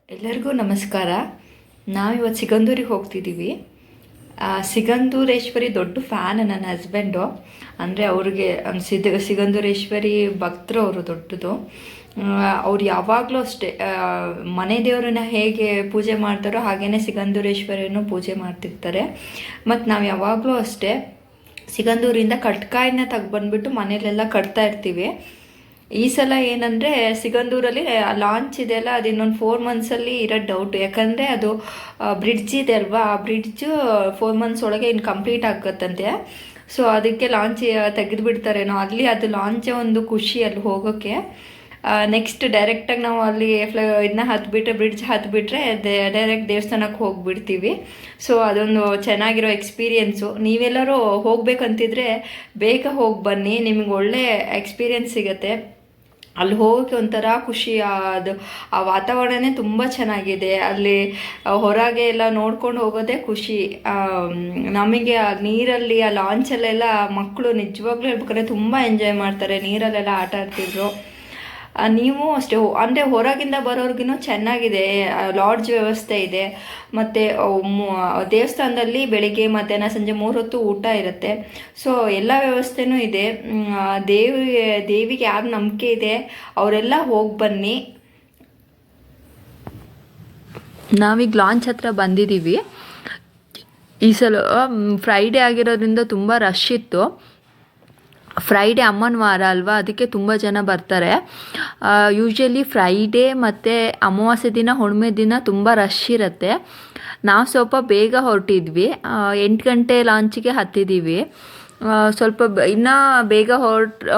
ಎಲ್ಲರಿಗೂ ನಮಸ್ಕಾರ. ನಾವಿವತ್ತು ಸಿಗಂದೂರಿಗೆ ಹೋಗ್ತಿದ್ದೀವಿ. ಸಿಗಂದೂರೇಶ್ವರಿ ದೊಡ್ಡ ಫ್ಯಾನ್ ನನ್ನ ಹಸ್ಬೆಂಡು. ಅಂದರೆ ಅವ್ರಿಗೆ ಸಿಗಂದೂರೇಶ್ವರಿ ಭಕ್ತರು ಅವರು ದೊಡ್ಡದು. ಅವ್ರು ಯಾವಾಗಲೂ ಅಷ್ಟೇ ಮನೆ ದೇವರನ್ನ ಹೇಗೆ ಪೂಜೆ ಮಾಡ್ತಾರೋ ಹಾಗೆಯೇ ಸಿಗಂದೂರೇಶ್ವರಿಯನ್ನು ಪೂಜೆ ಮಾಡ್ತಿರ್ತಾರೆ. ಮತ್ತು ನಾವು ಯಾವಾಗಲೂ ಅಷ್ಟೇ ಸಿಗಂದೂರಿಂದ ಕಟ್ಕಾಯಿನ ತೆಗ್ಬಂದ್ಬಿಟ್ಟು ಮನೇಲೆಲ್ಲ ಕಟ್ತಾ ಇರ್ತೀವಿ. ಈ ಸಲ ಏನಂದರೆ ಸಿಗಂದೂರಲ್ಲಿ ಲಾಂಚ್ ಇದೆಯಲ್ಲ, ಅದು ಇನ್ನೊಂದು 4 ಮಂತ್ಸಲ್ಲಿ ಇರೋ ಡೌಟು. ಯಾಕಂದರೆ ಅದು ಬ್ರಿಡ್ಜ್ ಇದೆ ಅಲ್ವಾ, ಆ ಬ್ರಿಡ್ಜು 4 ಮಂತ್ಸ್ ಒಳಗೆ ಇನ್ನು ಕಂಪ್ಲೀಟ್ ಆಗುತ್ತಂತೆ. ಸೊ ಅದಕ್ಕೆ ಲಾಂಚ್ ತೆಗೆದುಬಿಡ್ತಾರೇನೋ. ಅಲ್ಲಿ ಅದು ಲಾಂಚೇ ಒಂದು ಖುಷಿ ಅಲ್ಲಿ ಹೋಗೋಕ್ಕೆ. ನೆಕ್ಸ್ಟ್ ಡೈರೆಕ್ಟಾಗಿ ನಾವು ಅಲ್ಲಿ ಇದನ್ನ ಹತ್ಬಿಟ್ರೆ, ಬ್ರಿಡ್ಜ್ ಹತ್ಬಿಟ್ರೆ ಡೈರೆಕ್ಟ್ ದೇವಸ್ಥಾನಕ್ಕೆ ಹೋಗಿಬಿಡ್ತೀವಿ. ಸೊ ಅದೊಂದು ಚೆನ್ನಾಗಿರೋ ಎಕ್ಸ್ಪೀರಿಯೆನ್ಸು. ನೀವೆಲ್ಲರೂ ಹೋಗ್ಬೇಕಂತಿದ್ರೆ ಬೇಗ ಹೋಗಿ ಬನ್ನಿ, ನಿಮ್ಗೆ ಒಳ್ಳೆ ಎಕ್ಸ್ಪೀರಿಯೆನ್ಸ್ ಸಿಗುತ್ತೆ. ಅಲ್ಲಿ ಹೋಗೋಕ್ಕೆ ಒಂಥರ ಖುಷಿ. ಅದು ಆ ವಾತಾವರಣನೇ ತುಂಬ ಚೆನ್ನಾಗಿದೆ. ಅಲ್ಲಿ ಹೊರಗೆ ಎಲ್ಲ ನೋಡ್ಕೊಂಡು ಹೋಗೋದೇ ಖುಷಿ. ನಮಗೆ ಆ ನೀರಲ್ಲಿ ಆ ಲಾಂಚಲ್ಲೆಲ್ಲ ಮಕ್ಕಳು ನಿಜವಾಗ್ಲೂ ಹೇಳ್ಬೇಕಾದ್ರೆ ತುಂಬ ಎಂಜಾಯ್ ಮಾಡ್ತಾರೆ. ನೀರಲ್ಲೆಲ್ಲ ಆಟ ಆಡ್ತಿದ್ರು. ನೀವು ಅಷ್ಟೇ ಅಂದರೆ ಹೊರಗಿಂದ ಬರೋರ್ಗಿನೂ ಚೆನ್ನಾಗಿದೆ. ಲಾಡ್ಜ್ ವ್ಯವಸ್ಥೆ ಇದೆ. ಮತ್ತು ದೇವಸ್ಥಾನದಲ್ಲಿ ಬೆಳಿಗ್ಗೆ ಮಧ್ಯಾಹ್ನ ಸಂಜೆ 3 ಹೊತ್ತು ಊಟ ಇರುತ್ತೆ. ಸೊ ಎಲ್ಲ ವ್ಯವಸ್ಥೆನೂ ಇದೆ. ದೇವಿಗೆ ಯಾರು ನಂಬಿಕೆ ಇದೆ ಅವರೆಲ್ಲ ಹೋಗಿ ಬನ್ನಿ. ನಾವೀಗ ಲಾಂಚ್ ಹತ್ರ ಬಂದಿದ್ದೀವಿ. ಈ ಸಲ ಫ್ರೈಡೇ ಆಗಿರೋದ್ರಿಂದ ತುಂಬ ರಶ್ ಇತ್ತು. ಫ್ರೈಡೇ ಅಮ್ಮನ ವಾರ ಅಲ್ವಾ, ಅದಕ್ಕೆ ತುಂಬ ಜನ ಬರ್ತಾರೆ. ಯೂಶ್ವಲಿ ಫ್ರೈಡೇ ಮತ್ತು ಅಮಾವಾಸ್ಯೆ ದಿನ, ಹುಣ್ಣಿಮೆ ದಿನ ತುಂಬ ರಶ್ ಇರುತ್ತೆ. ನಾವು ಸ್ವಲ್ಪ ಬೇಗ ಹೊರಟಿದ್ವಿ. 8 ಗಂಟೆ ಲಾಂಚಿಗೆ ಹತ್ತಿದ್ದೀವಿ. ಸ್ವಲ್ಪ ಇನ್ನೂ ಬೇಗ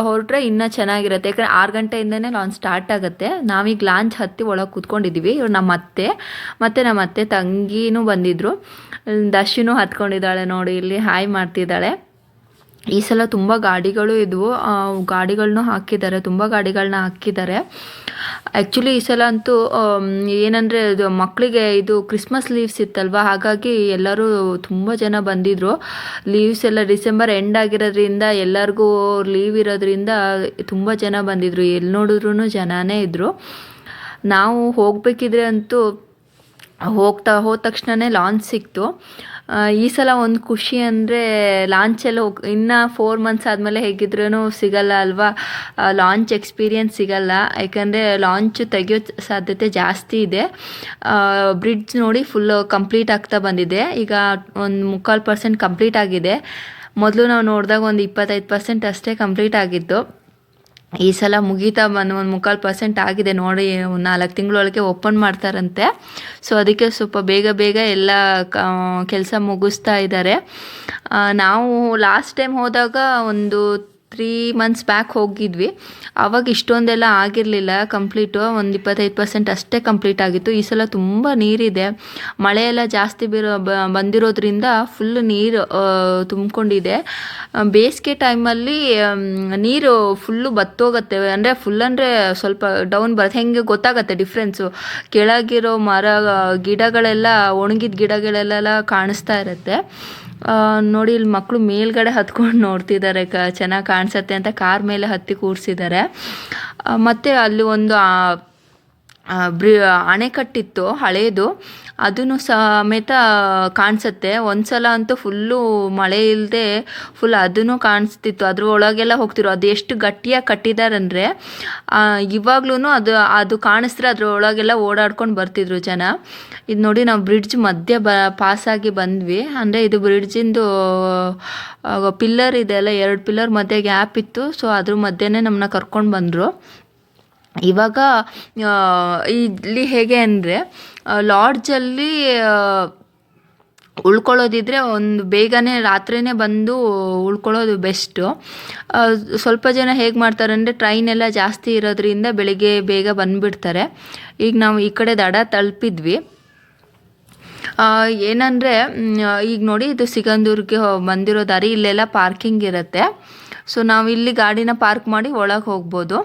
ಹೊರಟ್ರೆ ಇನ್ನೂ ಚೆನ್ನಾಗಿರುತ್ತೆ. ಯಾಕಂದರೆ 6 ಗಂಟೆಯಿಂದನೇ ಲಾಂಚ್ ಸ್ಟಾರ್ಟ್ ಆಗುತ್ತೆ. ನಾವೀಗ ಲಾಂಚ್ ಹತ್ತಿ ಒಳಗೆ ಕೂತ್ಕೊಂಡಿದ್ದೀವಿ. ಇವ್ರು ನಮ್ಮ ಅತ್ತೆ ಮತ್ತು ನಮ್ಮ ಅತ್ತೆ ತಂಗಿನೂ ಬಂದಿದ್ದರು. ದರ್ಶನೂ ಹತ್ಕೊಂಡಿದ್ದಾಳೆ ನೋಡಿ, ಇಲ್ಲಿ ಹಾಯ್ ಮಾಡ್ತಿದ್ದಾಳೆ. ಈ ಸಲ ತುಂಬ ಗಾಡಿಗಳು ಇದ್ವು, ಗಾಡಿಗಳನ್ನೂ ಹಾಕಿದ್ದಾರೆ, ತುಂಬ ಗಾಡಿಗಳನ್ನ ಹಾಕಿದ್ದಾರೆ. ಆ್ಯಕ್ಚುಲಿ ಈ ಸಲ ಅಂತೂ ಏನಂದರೆ ಇದು ಮಕ್ಕಳಿಗೆ ಇದು ಕ್ರಿಸ್ಮಸ್ ಲೀವ್ಸ್ ಇತ್ತಲ್ವ, ಹಾಗಾಗಿ ಎಲ್ಲರೂ ತುಂಬ ಜನ ಬಂದಿದ್ದರು. ಲೀವ್ಸ್ ಎಲ್ಲ ಡಿಸೆಂಬರ್ ಎಂಡ್ ಆಗಿರೋದ್ರಿಂದ ಎಲ್ಲರಿಗೂ ಲೀವ್ ಇರೋದ್ರಿಂದ ತುಂಬ ಜನ ಬಂದಿದ್ದರು. ಎಲ್ಲಿ ನೋಡಿದ್ರೂ ಜನನೇ ಇದ್ದರು. ನಾವು ಹೋಗಬೇಕಿದ್ರೆ ಅಂತೂ ಹೋದ ತಕ್ಷಣವೇ ಲಾಂಚ್ ಸಿಕ್ತು. ಈ ಸಲ ಒಂದು ಖುಷಿ ಅಂದರೆ ಲಾಂಚೆಲ್ಲ ಇನ್ನೂ 4 ಮಂತ್ಸ್ ಆದಮೇಲೆ ಹೇಗಿದ್ರೂ ಸಿಗಲ್ಲ ಅಲ್ವಾ, ಲಾಂಚ್ ಎಕ್ಸ್ಪೀರಿಯೆನ್ಸ್ ಸಿಗಲ್ಲ. ಯಾಕಂದರೆ ಲಾಂಚ್ ತೆಗಿಯೋ ಸಾಧ್ಯತೆ ಜಾಸ್ತಿ ಇದೆ. ಬ್ರಿಡ್ಜ್ ನೋಡಿ ಫುಲ್ಲು ಕಂಪ್ಲೀಟ್ ಆಗ್ತಾ ಬಂದಿದೆ. ಈಗ ಒಂದು 3/4% ಕಂಪ್ಲೀಟ್ ಆಗಿದೆ. ಮೊದಲು ನಾವು ನೋಡಿದಾಗ ಒಂದು 25% ಅಷ್ಟೇ ಕಂಪ್ಲೀಟ್ ಆಗಿತ್ತು. ಈ ಸಲ ಮುಗೀತಾ ಒಂದು 3/4% ಆಗಿದೆ ನೋಡಿ. 4 ತಿಂಗಳೊಳಗೆ ಓಪನ್ ಮಾಡ್ತಾರಂತೆ. ಸೊ ಅದಕ್ಕೆ ಸ್ವಲ್ಪ ಬೇಗ ಎಲ್ಲ ಕೆಲಸ ಮುಗಿಸ್ತಾ ಇದ್ದಾರೆ. ನಾವು ಲಾಸ್ಟ್ ಟೈಮ್ ಹೋದಾಗ ಒಂದು 3 ಮಂತ್ಸ್ ಬ್ಯಾಕ್ ಹೋಗಿದ್ವಿ. ಆವಾಗ ಇಷ್ಟೊಂದೆಲ್ಲ ಆಗಿರಲಿಲ್ಲ ಕಂಪ್ಲೀಟು, ಒಂದು 25% ಅಷ್ಟೇ ಕಂಪ್ಲೀಟ್ ಆಗಿತ್ತು. ಈ ಸಲ ತುಂಬ ನೀರಿದೆ. ಮಳೆ ಎಲ್ಲ ಜಾಸ್ತಿ ಬಂದಿರೋದ್ರಿಂದ ಫುಲ್ ನೀರು ತುಂಬಿಕೊಂಡಿದೆ. ಬೇಸಿಗೆ ಟೈಮಲ್ಲಿ ನೀರು ಫುಲ್ಲು ಬತ್ತೋಗುತ್ತೆ. ಅಂದರೆ ಅಂದರೆ ಸ್ವಲ್ಪ ಡೌನ್ ಬರುತ್ತೆ. ಹೆಂಗೆ ಗೊತ್ತಾಗುತ್ತೆ ಡಿಫ್ರೆನ್ಸು. ಕೆಳಗಿರೋ ಗಿಡಗಳೆಲ್ಲ ಒಣಗಿದ ಗಿಡಗಳೆಲ್ಲ ಕಾಣಿಸ್ತಾ ಇರುತ್ತೆ ನೋಡಿ. ಇಲ್ಲಿ ಮಕ್ಕಳು ಮೇಲ್ಗಡೆ ಹತ್ಕೊಂಡು ನೋಡ್ತಿದ್ದಾರೆ, ಚೆನ್ನಾಗಿ ಕಾಣಿಸುತ್ತೆ ಅಂತ ಕಾರ್ ಮೇಲೆ ಹತ್ತಿ ಕೂರಿಸಿದ್ದಾರೆ. ಮತ್ತು ಅಲ್ಲಿ ಒಂದು ಅಣೆಕಟ್ಟಿತ್ತು ಹಳೇದು, ಅದನ್ನು ಸಮೇತ ಕಾಣಿಸುತ್ತೆ. ಒಂದು ಸಲ ಅಂತೂ ಫುಲ್ಲು ಮಳೆ ಇಲ್ಲದೆ ಫುಲ್ ಅದನ್ನು ಕಾಣಿಸ್ತಿತ್ತು. ಅದ್ರ ಒಳಗೆಲ್ಲ ಹೋಗ್ತಿರೋ. ಅದು ಎಷ್ಟು ಗಟ್ಟಿಯಾಗಿ ಕಟ್ಟಿದಾರಂದರೆ ಇವಾಗ್ಲೂ ಅದು ಕಾಣಿಸಿದ್ರೆ ಅದ್ರ ಒಳಗೆಲ್ಲ ಓಡಾಡ್ಕೊಂಡು ಬರ್ತಿದ್ರು ಜನ. ಇದು ನೋಡಿ, ನಾವು ಬ್ರಿಡ್ಜ್ ಮಧ್ಯೆ ಪಾಸಾಗಿ ಬಂದ್ವಿ. ಅಂದರೆ ಇದು ಬ್ರಿಡ್ಜಿಂದು ಪಿಲ್ಲರ್ ಇದೆ ಅಲ್ಲ, 2 ಪಿಲ್ಲರ್ ಮಧ್ಯೆ ಗ್ಯಾಪ್ ಇತ್ತು. ಸೊ ಅದ್ರ ಮಧ್ಯೆನೇ ನಮ್ಮನ್ನ ಕರ್ಕೊಂಡು ಬಂದರು. ಇವಾಗ ಇಲ್ಲಿ ಹೇಗೆ ಅಂದರೆ ಲಾಡ್ಜಲ್ಲಿ ಉಳ್ಕೊಳ್ಳೋದಿದ್ರೆ ಒಂದು ಬೇಗನೆ ರಾತ್ರಿನೇ ಬಂದು ಉಳ್ಕೊಳ್ಳೋದು ಬೆಸ್ಟು. ಸ್ವಲ್ಪ ಜನ ಹೇಗೆ ಮಾಡ್ತಾರೆ ಅಂದರೆ ಟ್ರೈನ್ ಎಲ್ಲ ಜಾಸ್ತಿ ಇರೋದ್ರಿಂದ ಬೆಳಿಗ್ಗೆ ಬೇಗ ಬಂದುಬಿಡ್ತಾರೆ. ಈಗ ನಾವು ಈ ಕಡೆ ದಡ ತಲುಪಿದ್ವಿ. ಏನಂದರೆ ಈಗ ನೋಡಿ, ಇದು ಸಿಗಂದೂರಿಗೆ ಬಂದಿರೋ ದಾರಿ. ಇಲ್ಲೆಲ್ಲ ಪಾರ್ಕಿಂಗ್ ಇರುತ್ತೆ. ಸೊ ನಾವು ಇಲ್ಲಿ ಗಾಡಿನ ಪಾರ್ಕ್ ಮಾಡಿ ಒಳಗೆ ಹೋಗ್ಬೋದು.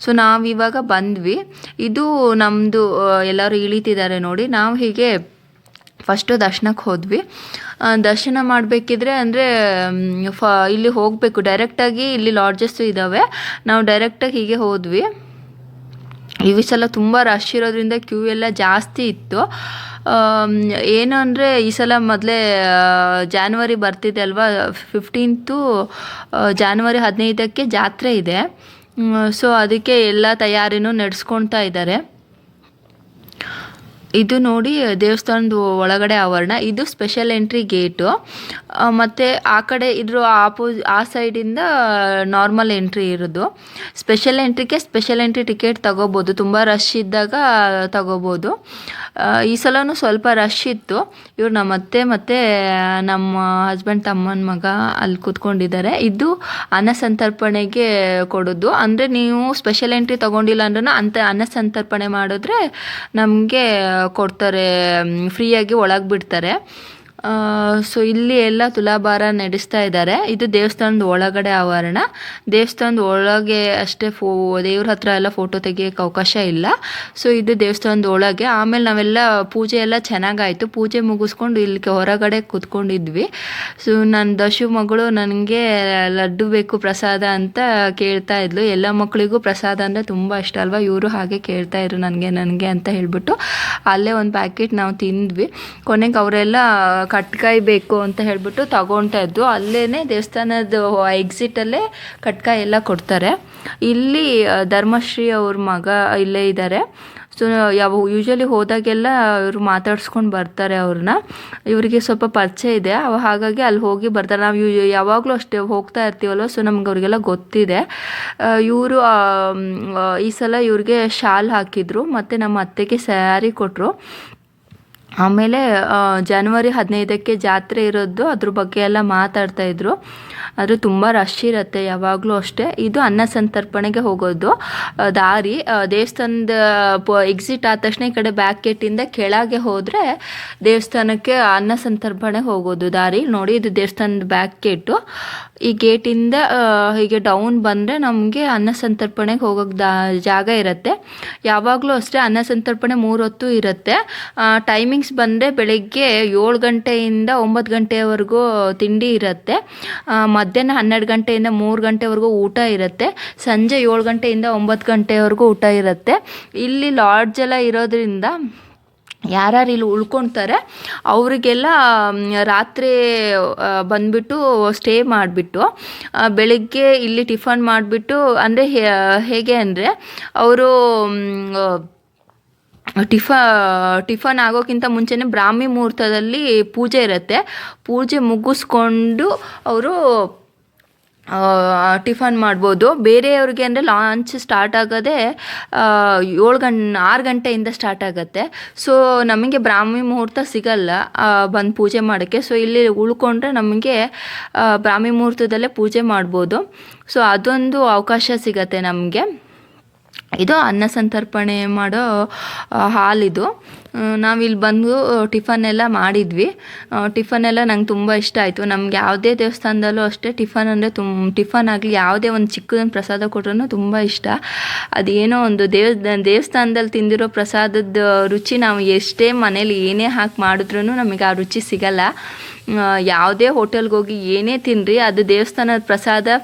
ಸೊ ನಾವಿವಾಗ ಬಂದ್ವಿ. ಇದು ನಮ್ಮದು ಎಲ್ಲರೂ ಇಳಿತಿದ್ದಾರೆ ನೋಡಿ. ನಾವು ಹೀಗೆ ಫಸ್ಟು ದರ್ಶನಕ್ಕೆ ಹೋದ್ವಿ. ದರ್ಶನ ಮಾಡಬೇಕಿದ್ರೆ ಅಂದರೆ ಇಲ್ಲಿ ಹೋಗಬೇಕು ಡೈರೆಕ್ಟಾಗಿ. ಇಲ್ಲಿ ಲಾಡ್ಜಸ್ಸು ಇದ್ದಾವೆ. ನಾವು ಡೈರೆಕ್ಟಾಗಿ ಹೀಗೆ ಹೋದ್ವಿ. ಈ ಸಲ ತುಂಬ ರಶ್ ಇರೋದ್ರಿಂದ ಕ್ಯೂ ಎಲ್ಲ ಜಾಸ್ತಿ ಇತ್ತು. ಏನು ಅಂದರೆ ಈ ಸಲ ಮೊದಲೇ ಜಾನ್ವರಿ ಬರ್ತಿದೆ ಅಲ್ವಾ, 15 ಜಾನ್ವರಿ 15ಕ್ಕೆ ಜಾತ್ರೆ ಇದೆ. ಸೊ ಅದಕ್ಕೆ ಎಲ್ಲ ತಯಾರಿನೂ ನಡೆಸ್ಕೊಳ್ತಾ ಇದ್ದಾರೆ. ಇದು ನೋಡಿ ದೇವಸ್ಥಾನದ ಒಳಗಡೆ ಆವರಣ. ಇದು ಸ್ಪೆಷಲ್ ಎಂಟ್ರಿ ಗೇಟು. ಮತ್ತು ಆ ಕಡೆ ಇದ್ರ ಆ ಸೈಡಿಂದ ನಾರ್ಮಲ್ ಎಂಟ್ರಿ ಇರೋದು. ಸ್ಪೆಷಲ್ ಎಂಟ್ರಿ ಟಿಕೆಟ್ ತಗೋಬೋದು, ತುಂಬ ರಶ್ ಇದ್ದಾಗ ತಗೋಬೋದು. ಈ ಸಲವೂ ಸ್ವಲ್ಪ ರಶ್ ಇತ್ತು. ಇವ್ರು ನಮ್ಮ ಅತ್ತೆ ಮತ್ತು ನಮ್ಮ ಹಸ್ಬೆಂಡ್ ತಮ್ಮನ ಮಗ ಅಲ್ಲಿ ಕೂತ್ಕೊಂಡಿದ್ದಾರೆ. ಇದು ಅನ್ನ ಸಂತರ್ಪಣೆಗೆ ಕೊಡೋದು. ಅಂದರೆ ನೀವು ಸ್ಪೆಷಲ್ ಎಂಟ್ರಿ ತೊಗೊಂಡಿಲ್ಲ ಅಂದ್ರೂ ಅನ್ನ ಸಂತರ್ಪಣೆ ಮಾಡಿದ್ರೆ ನಮಗೆ ಕೊಡ್ತಾರೆ, ಫ್ರೀಯಾಗಿ ಒಳಗೆ ಬಿಡ್ತಾರೆ. ಸೊ ಇಲ್ಲಿ ಎಲ್ಲ ತುಲಾಭಾರ ನಡೆಸ್ತಾ ಇದ್ದಾರೆ. ಇದು ದೇವಸ್ಥಾನದ ಒಳಗಡೆ ಆವರಣ. ದೇವಸ್ಥಾನದ ಒಳಗೆ ಅಷ್ಟೇ ದೇವ್ರ ಹತ್ರ ಎಲ್ಲ ಫೋಟೋ ತೆಗಿಯೋಕ್ಕೆ ಅವಕಾಶ ಇಲ್ಲ. ಸೊ ಇದು ದೇವಸ್ಥಾನದ ಒಳಗೆ. ಆಮೇಲೆ ನಾವೆಲ್ಲ ಪೂಜೆ ಎಲ್ಲ ಚೆನ್ನಾಗಾಯಿತು. ಪೂಜೆ ಮುಗಿಸ್ಕೊಂಡು ಇಲ್ಲಿ ಹೊರಗಡೆ ಕೂತ್ಕೊಂಡಿದ್ವಿ. ಸೊ ನನ್ನ ದಶು ಮಗಳು ನನಗೆ ಲಡ್ಡು ಬೇಕು ಪ್ರಸಾದ ಅಂತ ಕೇಳ್ತಾ ಇದ್ಲು. ಎಲ್ಲ ಮಕ್ಕಳಿಗೂ ಪ್ರಸಾದ ಅಂದರೆ ತುಂಬ ಇಷ್ಟ ಅಲ್ವಾ, ಇವರು ಹಾಗೆ ಕೇಳ್ತಾ ಇದ್ರು ನನಗೆ ಅಂತ ಹೇಳ್ಬಿಟ್ಟು ಅಲ್ಲೇ ಒಂದು ಪ್ಯಾಕೆಟ್ ನಾವು ತಿಂದ್ವಿ. ಕೊನೆಗೆ ಅವರೆಲ್ಲ ಕಟ್ಕಾಯಿ ಬೇಕು ಅಂತ ಹೇಳ್ಬಿಟ್ಟು ತಗೊಳ್ತಾ ಇದ್ದು. ಅಲ್ಲೇ ದೇವಸ್ಥಾನದ ಎಕ್ಸಿಟಲ್ಲೇ ಕಟ್ಕಾಯಿ ಎಲ್ಲ ಕೊಡ್ತಾರೆ. ಇಲ್ಲಿ ಧರ್ಮಶ್ರೀ ಅವ್ರ ಮಗ ಇಲ್ಲೇ ಇದ್ದಾರೆ. ಸೊ ಯೂಶ್ವಲಿ ಹೋದಾಗೆಲ್ಲ ಇವರು ಮಾತಾಡ್ಸ್ಕೊಂಡು ಬರ್ತಾರೆ ಅವ್ರನ್ನ. ಇವರಿಗೆ ಸ್ವಲ್ಪ ಪರಿಚಯ ಇದೆ, ಹಾಗಾಗಿ ಅಲ್ಲಿ ಹೋಗಿ ಬರ್ತಾರೆ. ನಾವು ಯಾವಾಗಲೂ ಅಷ್ಟೇ ಹೋಗ್ತಾ ಇರ್ತೀವಲ್ವ, ಸೊ ನಮ್ಗೆ ಅವ್ರಿಗೆಲ್ಲ ಗೊತ್ತಿದೆ. ಇವರು ಈ ಸಲ ಇವ್ರಿಗೆ ಶಾಲ್ ಹಾಕಿದ್ರು ಮತ್ತು ನಮ್ಮ ಅತ್ತೆಗೆ ಸ್ಯಾರಿ ಕೊಟ್ಟರು. ಆಮೇಲೆ ಜನವರಿ 15ಕ್ಕೆ ಜಾತ್ರೆ ಇರೋದು, ಅದ್ರ ಬಗ್ಗೆ ಎಲ್ಲ ಮಾತಾಡ್ತಾಯಿದ್ರು. ಆದರೆ ತುಂಬ ರಶ್ ಇರುತ್ತೆ ಯಾವಾಗಲೂ ಅಷ್ಟೇ. ಇದು ಅನ್ನ ಸಂತರ್ಪಣೆಗೆ ಹೋಗೋದು ದಾರಿ. ದೇವಸ್ಥಾನದ ಎಕ್ಸಿಟ್ ಆದ ತಕ್ಷಣ ಈ ಕಡೆ ಬ್ಯಾಕ್ ಗೇಟಿಂದ ಕೆಳಗೆ ಹೋದರೆ ದೇವಸ್ಥಾನಕ್ಕೆ ಅನ್ನ ಸಂತರ್ಪಣೆ ಹೋಗೋದು ದಾರಿ. ನೋಡಿ, ಇದು ದೇವಸ್ಥಾನದ ಬ್ಯಾಕ್ ಗೇಟು. ಈ ಗೇಟಿಂದ ಹೀಗೆ ಡೌನ್ ಬಂದರೆ ನಮಗೆ ಅನ್ನ ಸಂತರ್ಪಣೆಗೆ ಹೋಗೋಕ್ಕೆ ಜಾಗ ಇರುತ್ತೆ. ಯಾವಾಗಲೂ ಅಷ್ಟೇ ಅನ್ನ ಸಂತರ್ಪಣೆ 3 ಹೊತ್ತು ಇರುತ್ತೆ. ಟೈಮಿಂಗ್ಸ್ ಬಂದರೆ ಬೆಳಗ್ಗೆ 7 ಗಂಟೆಯಿಂದ 9 ಗಂಟೆವರೆಗೂ ತಿಂಡಿ ಇರುತ್ತೆ. ಮಧ್ಯಾಹ್ನ 12 ಗಂಟೆಯಿಂದ 3 ಗಂಟೆವರೆಗೂ ಊಟ ಇರುತ್ತೆ. ಸಂಜೆ 7 ಗಂಟೆಯಿಂದ 9 ಗಂಟೆವರೆಗೂ ಊಟ ಇರುತ್ತೆ. ಇಲ್ಲಿ ಲಾಡ್ಜ್ ಎಲ್ಲ ಇರೋದ್ರಿಂದ ಯಾರ್ಯಾರು ಇಲ್ಲಿ ಉಳ್ಕೊಳ್ತಾರೆ ಅವರಿಗೆಲ್ಲ ರಾತ್ರಿ ಬಂದುಬಿಟ್ಟು ಸ್ಟೇ ಮಾಡಿಬಿಟ್ಟು ಬೆಳಿಗ್ಗೆ ಇಲ್ಲಿ ಟಿಫನ್ ಮಾಡಿಬಿಟ್ಟು, ಅಂದರೆ ಹೇಗೆ ಅಂದರೆ ಅವರು ಟಿಫನ್ ಆಗೋಕ್ಕಿಂತ ಮುಂಚೆನೇ ಬ್ರಾಹ್ಮಿ ಮುಹೂರ್ತದಲ್ಲಿ ಪೂಜೆ ಇರುತ್ತೆ. ಪೂಜೆ ಮುಗಿಸ್ಕೊಂಡು ಅವರು ಟಿಫನ್ ಮಾಡ್ಬೋದು. ಬೇರೆಯವ್ರಿಗೆ ಅಂದರೆ ಲಾಂಚ್ ಸ್ಟಾರ್ಟ್ ಆಗೋದೇ 6 ಗಂಟೆಯಿಂದ ಸ್ಟಾರ್ಟ್ ಆಗುತ್ತೆ. ಸೊ ನಮಗೆ ಬ್ರಾಹ್ಮಿ ಮುಹೂರ್ತ ಸಿಗಲ್ಲ ಬಂದು ಪೂಜೆ ಮಾಡೋಕ್ಕೆ. ಸೊ ಇಲ್ಲಿ ಉಳ್ಕೊಂಡ್ರೆ ನಮಗೆ ಬ್ರಾಹ್ಮಿ ಮುಹೂರ್ತದಲ್ಲೇ ಪೂಜೆ ಮಾಡ್ಬೋದು. ಸೊ ಅದೊಂದು ಅವಕಾಶ ಸಿಗತ್ತೆ ನಮಗೆ. ಇದು ಅನ್ನ ಸಂತರ್ಪಣೆ ಮಾಡೋ ಹಾಲಿದು. ನಾವಿಲ್ಲಿ ಬಂದು ಟಿಫನ್ ಎಲ್ಲ ಮಾಡಿದ್ವಿ. ಟಿಫನ್ ಎಲ್ಲ ನಂಗೆ ತುಂಬ ಇಷ್ಟ ಆಯಿತು. ನಮ್ಗೆ ಯಾವುದೇ ದೇವಸ್ಥಾನದಲ್ಲೂ ಅಷ್ಟೇ ಟಿಫನ್ ಅಂದರೆ ಟಿಫನ್ ಆಗಲಿ ಯಾವುದೇ ಒಂದು ಚಿಕ್ಕದೊಂದು ಪ್ರಸಾದ ಕೊಟ್ರೂ ತುಂಬ ಇಷ್ಟ. ಅದೇನೋ ಒಂದು ದೇವಸ್ಥಾನದಲ್ಲಿ ತಿಂದಿರೋ ಪ್ರಸಾದದ ರುಚಿ ನಾವು ಎಷ್ಟೇ ಮನೇಲಿ ಏನೇ ಹಾಕಿ ಮಾಡಿದ್ರೂ ನಮಗೆ ಆ ರುಚಿ ಸಿಗಲ್ಲ. ಯಾವುದೇ ಹೋಟೆಲ್ಗೆ ಹೋಗಿ ಏನೇ ತಿನ್ನಿರಿ, ಅದು ದೇವಸ್ಥಾನದ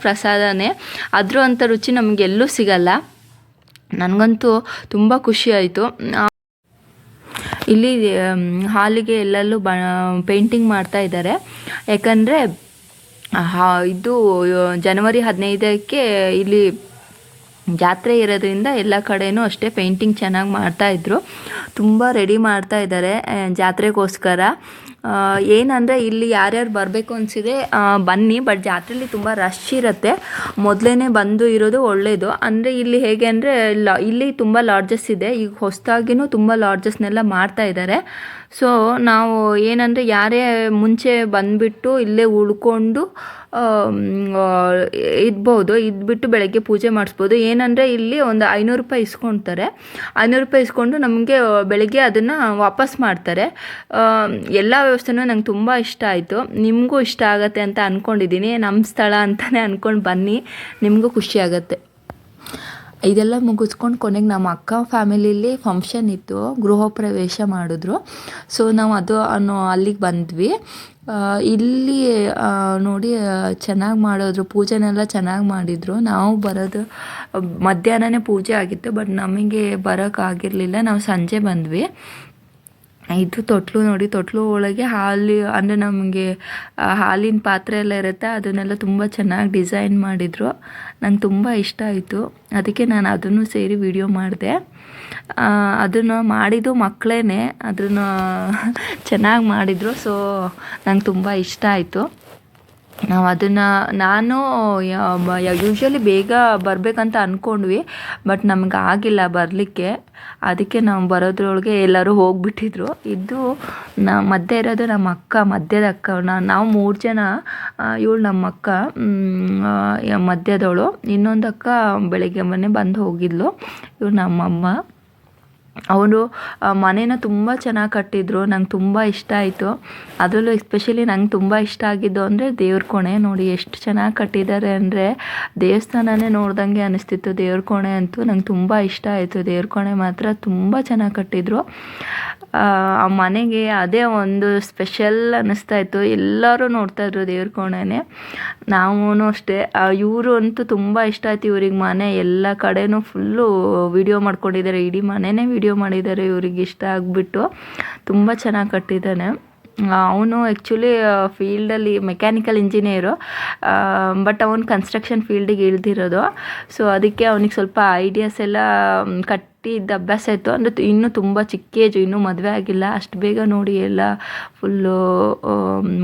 ಪ್ರಸಾದನೇ. ಅದ್ರ ಅಂಥ ರುಚಿ ನಮಗೆಲ್ಲೂ ಸಿಗಲ್ಲ. ನನಗಂತೂ ತುಂಬ ಖುಷಿ ಆಯಿತು. ಇಲ್ಲಿ ಹಾಲಿಗೆ ಎಲ್ಲೆಲ್ಲೂ ಪೇಂಟಿಂಗ್ ಮಾಡ್ತಾ ಇದ್ದಾರೆ. ಯಾಕಂದರೆ ಇದು ಜನವರಿ 15ಕ್ಕೆ ಇಲ್ಲಿ ಜಾತ್ರೆ ಇರೋದ್ರಿಂದ ಎಲ್ಲ ಕಡೆಯೂ ಅಷ್ಟೇ ಪೇಂಟಿಂಗ್ ಚೆನ್ನಾಗಿ ಮಾಡ್ತಾಯಿದ್ರು. ತುಂಬ ರೆಡಿ ಮಾಡ್ತಾ ಇದ್ದಾರೆ ಜಾತ್ರೆಗೋಸ್ಕರ. ಏನಂದರೆ ಇಲ್ಲಿ ಯಾರ್ಯಾರು ಬರಬೇಕು ಅನಿಸಿದೆ ಬನ್ನಿ, ಬಟ್ ಜಾತ್ರೆಯಲ್ಲಿ ತುಂಬ ರಶ್ ಇರುತ್ತೆ. ಮೊದಲೇ ಬಂದು ಇರೋದು ಒಳ್ಳೆಯದು. ಅಂದರೆ ಇಲ್ಲಿ ಹೇಗೆ ಅಂದರೆ ಇಲ್ಲಿ ತುಂಬ ಲಾಡ್ಜಸ್ ಇದೆ. ಈಗ ಹೊಸದಾಗಿನೂ ತುಂಬ ಲಾಡ್ಜಸ್ನೆಲ್ಲ ಮಾಡ್ತಾ ಇದ್ದಾರೆ. ಸೊ ನಾವು ಏನಂದರೆ ಯಾರೇ ಮುಂಚೆ ಬಂದುಬಿಟ್ಟು ಇಲ್ಲೇ ಉಳ್ಕೊಂಡು ಇದ್ಬಿಟ್ಟು ಬೆಳಗ್ಗೆ ಪೂಜೆ ಮಾಡಿಸ್ಬೋದು. ಏನಂದರೆ ಇಲ್ಲಿ ಒಂದು 500 ರೂಪಾಯಿ ಇಸ್ಕೊಳ್ತಾರೆ. 500 ರೂಪಾಯಿ ಇಸ್ಕೊಂಡು ನಮಗೆ ಬೆಳಗ್ಗೆ ಅದನ್ನು ವಾಪಸ್ ಮಾಡ್ತಾರೆ. ಎಲ್ಲ ವ್ಯವಸ್ಥೆನೂ ನಂಗೆ ತುಂಬ ಇಷ್ಟ ಆಯಿತು. ನಿಮಗೂ ಇಷ್ಟ ಆಗುತ್ತೆ ಅಂತ ಅಂದ್ಕೊಂಡಿದ್ದೀನಿ. ನಮ್ಮ ಸ್ಥಳ ಅಂತಲೇ ಅಂದ್ಕೊಂಡು ಬನ್ನಿ, ನಿಮಗೂ ಖುಷಿ ಆಗುತ್ತೆ. ಇದೆಲ್ಲ ಮುಗಿಸ್ಕೊಂಡು ಕೊನೆಗೆ ನಮ್ಮ ಅಕ್ಕ ಫ್ಯಾಮಿಲಿಲಿ ಫಂಕ್ಷನ್ ಇತ್ತು, ಗೃಹ ಪ್ರವೇಶ ಮಾಡಿದ್ರು. ಸೊ ನಾವು ಅಲ್ಲಿಗೆ ಬಂದ್ವಿ. ಇಲ್ಲಿ ನೋಡಿ ಚೆನ್ನಾಗಿ ಮಾಡಿದ್ರು, ಪೂಜೆನೆಲ್ಲ ಚೆನ್ನಾಗಿ ಮಾಡಿದರು. ನಾವು ಬರೋದು ಮಧ್ಯಾಹ್ನನೇ ಪೂಜೆ ಆಗಿತ್ತು, ಬಟ್ ನಮಗೆ ಬರೋಕ್ಕಾಗಿರಲಿಲ್ಲ, ನಾವು ಸಂಜೆ ಬಂದ್ವಿ. ಇದು ತೊಟ್ಲು ನೋಡಿ, ತೊಟ್ಲು ಒಳಗೆ ಅಂದರೆ ನಮಗೆ ಹಾಲಿನ ಪಾತ್ರೆ ಎಲ್ಲ ಇರುತ್ತೆ, ಅದನ್ನೆಲ್ಲ ತುಂಬ ಚೆನ್ನಾಗಿ ಡಿಸೈನ್ ಮಾಡಿದರು. ನಂಗೆ ತುಂಬ ಇಷ್ಟ ಆಯಿತು, ಅದಕ್ಕೆ ನಾನು ಅದನ್ನು ಸೇರಿ ವಿಡಿಯೋ ಮಾಡಿದೆ. ಅದನ್ನು ಮಾಡಿದ್ದು ಮಕ್ಕಳೇ, ಅದನ್ನು ಚೆನ್ನಾಗಿ ಮಾಡಿದರು. ಸೊ ನಂಗೆ ತುಂಬ ಇಷ್ಟ ಆಯಿತು. ನಾವು ನಾನು ಯೂಶ್ವಲಿ ಬೇಗ ಬರಬೇಕಂತ ಅಂದ್ಕೊಂಡ್ವಿ, ಬಟ್ ನಮ್ಗೆ ಆಗಿಲ್ಲ ಬರಲಿಕ್ಕೆ. ಅದಕ್ಕೆ ನಾವು ಬರೋದ್ರೊಳಗೆ ಎಲ್ಲರೂ ಹೋಗಿಬಿಟ್ಟಿದ್ರು. ಇದು ಮಧ್ಯೆ ಇರೋದು ನಮ್ಮ ಅಕ್ಕ, ಮಧ್ಯದ ಅಕ್ಕ. ನಾವು 3 ಜನ, ಇವಳು ನಮ್ಮ ಅಕ್ಕ ಮಧ್ಯದವಳು, ಇನ್ನೊಂದು ಅಕ್ಕ ಬೆಳಗ್ಗೆ ಮೊನ್ನೆ ಬಂದು ಹೋಗಿದ್ಲು, ಇವಳು ನಮ್ಮಮ್ಮ. ಅವರು ಮನೇನ ತುಂಬ ಚೆನ್ನಾಗಿ ಕಟ್ಟಿದ್ರು, ನಂಗೆ ತುಂಬ ಇಷ್ಟ ಆಯಿತು. ಅದರಲ್ಲೂ ಎಸ್ಪೆಷಲಿ ನಂಗೆ ತುಂಬ ಇಷ್ಟ ಆಗಿದ್ದು ಅಂದರೆ ದೇವ್ರ ಕೋಣೆ. ನೋಡಿ ಎಷ್ಟು ಚೆನ್ನಾಗಿ ಕಟ್ಟಿದ್ದಾರೆ ಅಂದರೆ ದೇವಸ್ಥಾನನೇ ನೋಡ್ದಂಗೆ ಅನಿಸ್ತಿತ್ತು. ದೇವ್ರ ಕೋಣೆ ಅಂತೂ ನಂಗೆ ತುಂಬ ಇಷ್ಟ ಆಯಿತು. ದೇವ್ರ ಕೋಣೆ ಮಾತ್ರ ತುಂಬ ಚೆನ್ನಾಗಿ ಕಟ್ಟಿದ್ರು. ಆ ಮನೆಗೆ ಅದೇ ಒಂದು ಸ್ಪೆಷಲ್ ಅನ್ನಿಸ್ತಾ ಇತ್ತು. ಎಲ್ಲರೂ ನೋಡ್ತಾಯಿದ್ರು ದೇವ್ರ ಕೋಣೆನೇ. ನಾವೂ ಅಷ್ಟೇ. ಇವರು ಅಂತೂ ತುಂಬ ಇಷ್ಟ ಆಯಿತು ಇವ್ರಿಗೆ ಮನೆ. ಎಲ್ಲ ಕಡೆನೂ ಫುಲ್ಲು ವಿಡಿಯೋ ಮಾಡ್ಕೊಂಡಿದ್ದಾರೆ, ಇಡೀ ಮನೆಯೇ ವಿಡಿಯೋ ಮಾಡಿದ್ದಾರೆ. ಇವ್ರಿಗೆ ಇಷ್ಟ ಆಗಿಬಿಟ್ಟು ತುಂಬ ಚೆನ್ನಾಗಿ ಕಟ್ಟಿದ್ದಾನೆ. ಅವನು ಆ್ಯಕ್ಚುಲಿ ಫೀಲ್ಡಲ್ಲಿ ಮೆಕ್ಯಾನಿಕಲ್ ಇಂಜಿನಿಯರು, ಬಟ್ ಅವನು ಕನ್ಸ್ಟ್ರಕ್ಷನ್ ಫೀಲ್ಡಿಗೆ ಇಳಿದಿರೋದು. ಸೊ ಅದಕ್ಕೆ ಅವನಿಗೆ ಸ್ವಲ್ಪ ಐಡಿಯಾಸ್ ಎಲ್ಲ ಕಟ್ಟಿದ್ದ ಅಭ್ಯಾಸ ಇತ್ತು. ಅಂದರೆ ಇನ್ನೂ ತುಂಬ ಚಿಕ್ಕ ಏಜು, ಇನ್ನೂ ಮದುವೆ ಆಗಿಲ್ಲ. ಅಷ್ಟು ಬೇಗ ನೋಡಿ ಎಲ್ಲ ಫುಲ್ಲು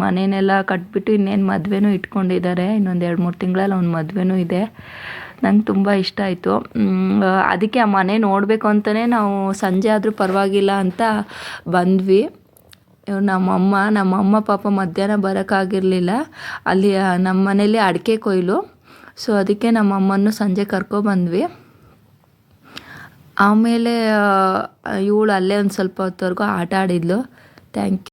ಮನೆಯನ್ನೆಲ್ಲ ಕಟ್ಬಿಟ್ಟು ಇನ್ನೇನು ಮದುವೆನೂ ಇಟ್ಕೊಂಡಿದ್ದಾರೆ. ಇನ್ನೊಂದು 2-3 ತಿಂಗಳಲ್ಲಿ ಅವ್ನ ಮದುವೆನೂ ಇದೆ. ನಂಗೆ ತುಂಬ ಇಷ್ಟ ಆಯಿತು. ಅದಕ್ಕೆ ಆ ಮನೆ ನೋಡಬೇಕು ಅಂತಲೇ ನಾವು ಸಂಜೆ ಆದರೂ ಪರವಾಗಿಲ್ಲ ಅಂತ ಬಂದ್ವಿ. ನಮ್ಮಮ್ಮ ಪಾಪ ಮಧ್ಯಾಹ್ನ ಬರೋಕ್ಕಾಗಿರಲಿಲ್ಲ, ಅಲ್ಲಿ ನಮ್ಮ ಮನೇಲಿ ಅಡಿಕೆ ಕೊಯ್ಲು. ಸೊ ಅದಕ್ಕೆ ನಮ್ಮಮ್ಮನ್ನು ಸಂಜೆ ಕರ್ಕೊಬಂದ್ವಿ. ಆಮೇಲೆ ಇವಳು ಅಲ್ಲೇ ಒಂದು ಸ್ವಲ್ಪ ಹೊತ್ತವರೆಗೂ ಆಟ ಆಡಿದ್ಲು. Thank you.